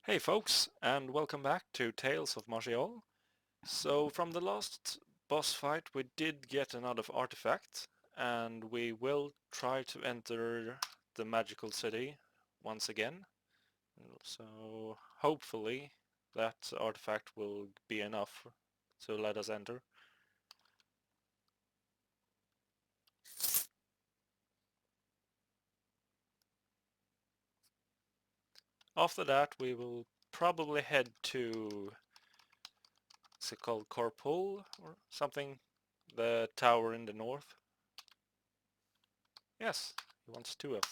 Hey folks, and welcome back to Tales of Maj'Eyal. So from the last boss fight we did get another artifact, and we will try to enter the magical city once again. So hopefully that artifact will be enough to let us enter. After that we will probably head to, is it called Kor'Pul or something? The tower in the north. Yes, he wants two of them.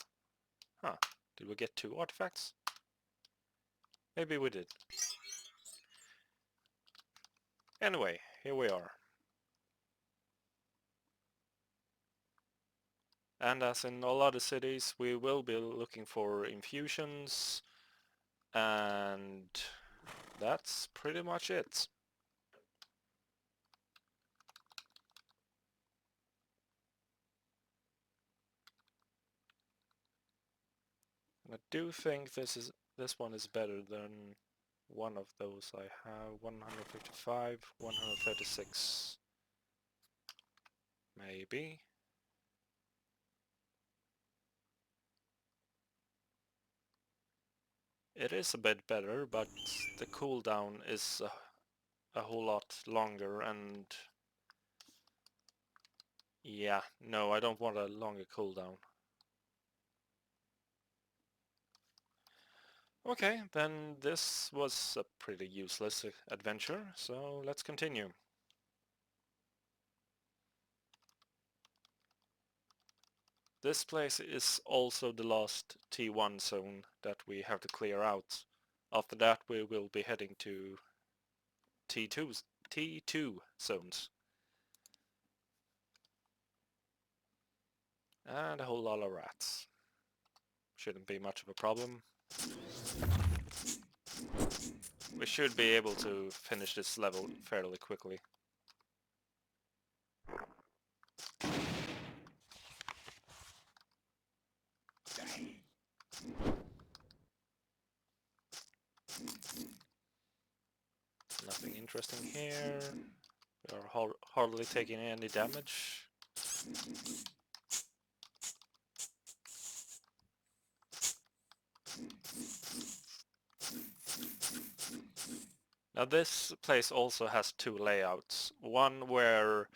Huh. Did we get two artifacts? Maybe we did. Anyway, here we are. And as in all other cities, we will be looking for infusions, and that's pretty much it. And I do think this one is better than one of those I have. 155, 136. Maybe. It is a bit better, but the cooldown is a whole lot longer, and yeah, no, I don't want a longer cooldown. Okay, then this was a pretty useless adventure, so let's continue. This place is also the last T1 zone that we have to clear out. After that we will be heading to T2 zones. And a whole lot of rats. Shouldn't be much of a problem. We should be able to finish this level fairly quickly. Nothing interesting here. We are hardly taking any damage. Now this place also has two layouts. One where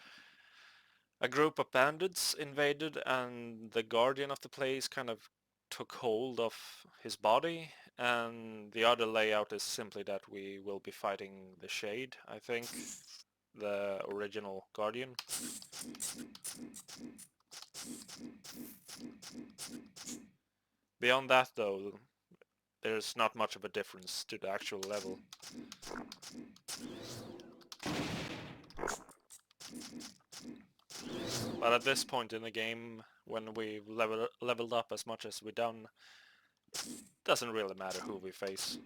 a group of bandits invaded and the guardian of the place kind of took hold of his body, and the other layout is simply that we will be fighting the Shade, I think, the original guardian. Beyond that though, there's not much of a difference to the actual level. But at this point in the game, when we've leveled up as much as we've done, doesn't really matter who we face.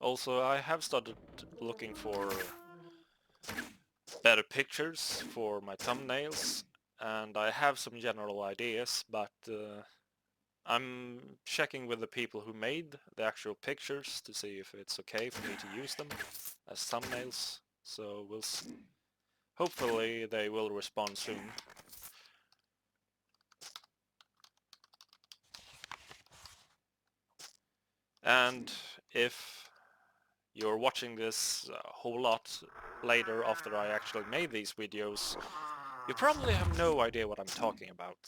Also, I have started looking for better pictures for my thumbnails, and I have some general ideas, but I'm checking with the people who made the actual pictures to see if it's okay for me to use them as thumbnails, so we'll see. Hopefully they will respond soon. And if you're watching this a whole lot later after I actually made these videos, you probably have no idea what I'm talking about.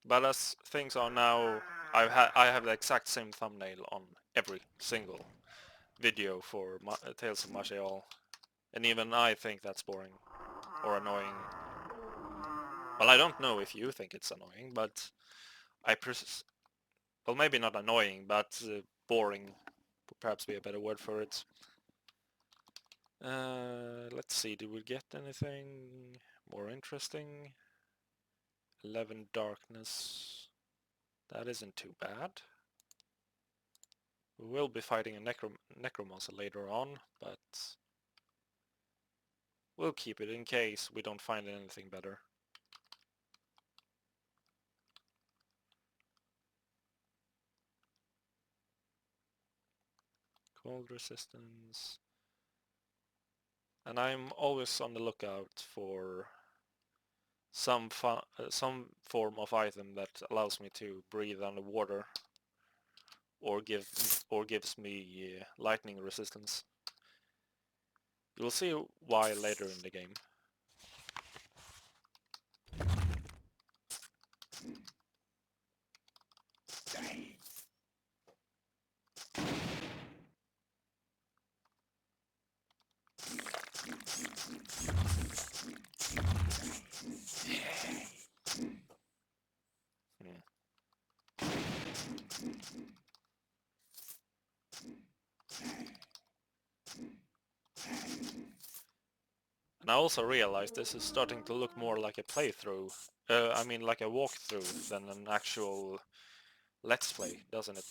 But as things are now, I have the exact same thumbnail on every single video for Tales of Maj'Eyal, and even I think that's boring or annoying. Well, I don't know if you think it's annoying, but well, maybe not annoying, but boring would perhaps be a better word for it. Let's see, did we get anything more interesting? 11 darkness. That isn't too bad. We will be fighting a necromancer later on, but we'll keep it in case we don't find anything better. Cold resistance. And I'm always on the lookout for some form of item that allows me to breathe underwater or gives me lightning resistance. You'll see why later in the game. And I also realized this is starting to look more like a playthrough. I mean like a walkthrough than an actual let's play, doesn't it?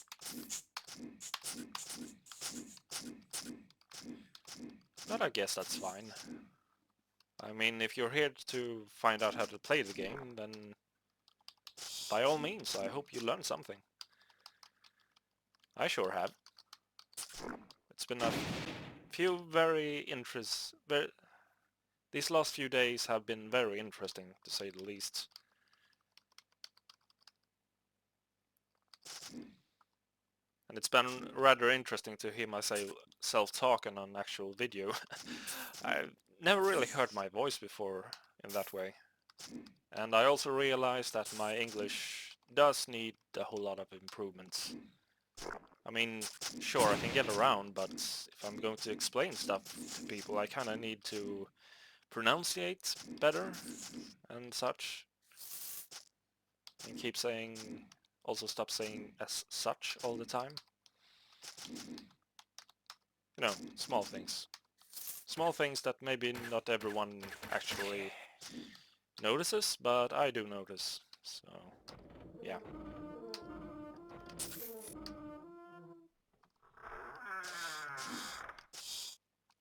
But I guess that's fine. I mean, if you're here to find out how to play the game, then by all means, I hope you learned something. I sure have. It's been a few these last few days have been very interesting, to say the least. And it's been rather interesting to hear myself talk on an actual video. I've never really heard my voice before in that way. And I also realized that my English does need a whole lot of improvements. I mean, sure, I can get around, but if I'm going to explain stuff to people, I kind of need to pronunciate better and such. And also stop saying as such all the time. You know, small things. Small things that maybe not everyone actually notices, but I do notice. So, yeah.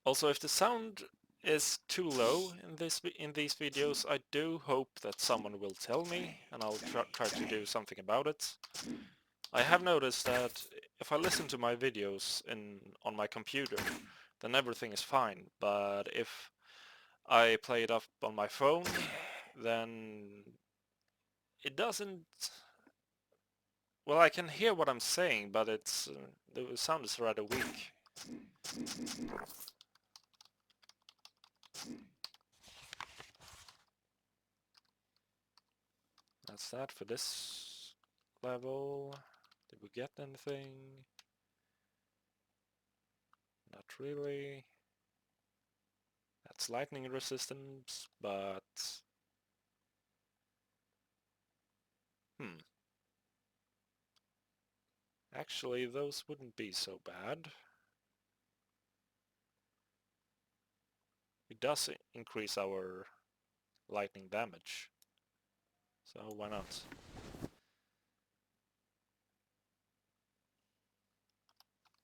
Also, if the sound is too low in these videos, I do hope that someone will tell me, and I'll try to do something about it. I have noticed that if I listen to my videos on my computer, then everything is fine, but if I play it up on my phone, then it doesn't... Well, I can hear what I'm saying, but the sound is rather weak. That's that for this level. Did we get anything? Not really. That's lightning resistance, but... Actually, those wouldn't be so bad. It does increase our lightning damage. So why not?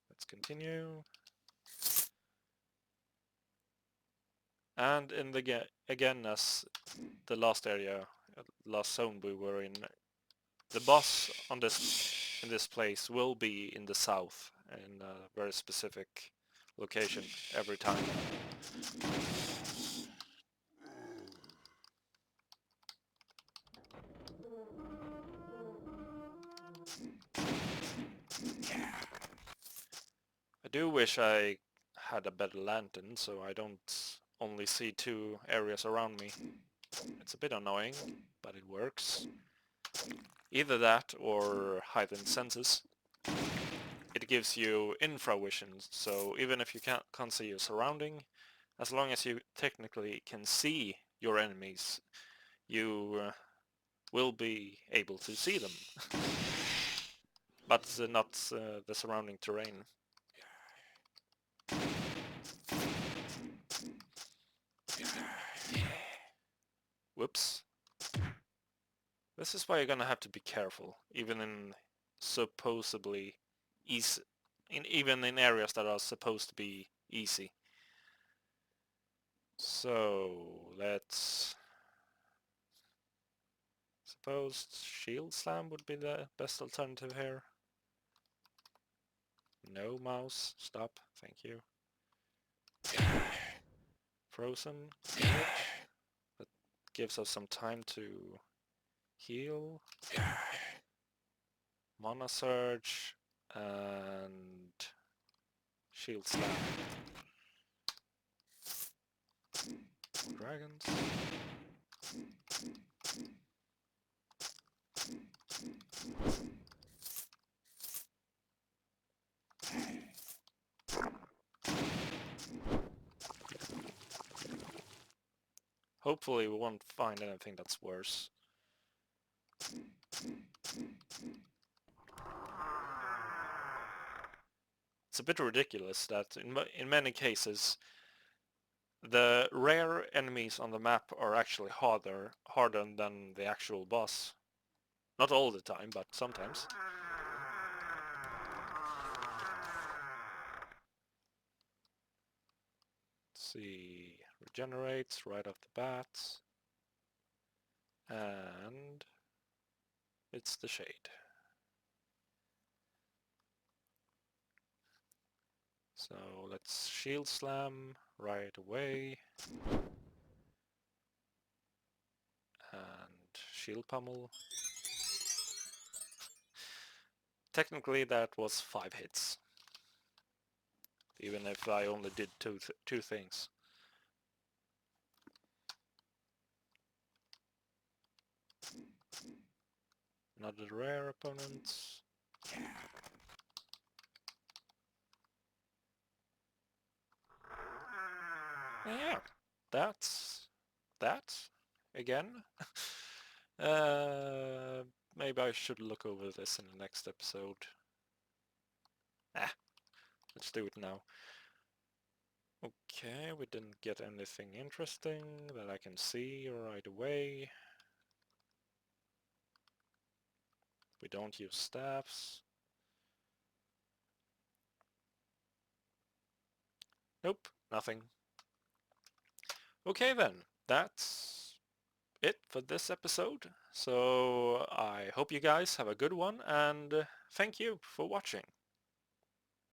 Let's continue. And in the again, as the last zone we were in, the boss in this place will be in the south, in a very specific location every time. I do wish I had a better lantern so I don't only see two areas around me. It's a bit annoying, but it works. Either that or heightened senses. It gives you infravision, so even if you can't see your surrounding, as long as you technically can see your enemies, you will be able to see them. But not the surrounding terrain. Whoops. This is why you're gonna have to be careful, even in supposedly easy, even in areas that are supposed to be easy. So let's suppose shield slam would be the best alternative here. No mouse, stop, thank you. Frozen, good. That gives us some time to heal. Mana surge and shield slam. Dragons. Hopefully we won't find anything that's worse. It's a bit ridiculous that in many cases the rare enemies on the map are actually harder than the actual boss. Not all the time, but sometimes. Let's see, regenerates right off the bat. And it's the shade. So let's shield slam right away. And shield pummel. Technically that was 5 hits. Even if I only did two things. Another rare opponent. Yeah, that's that again. Maybe I should look over this in the next episode. Let's do it now. Okay, we didn't get anything interesting that I can see right away. We don't use staffs. Nope, nothing. Okay then, that's it for this episode. So I hope you guys have a good one, and thank you for watching.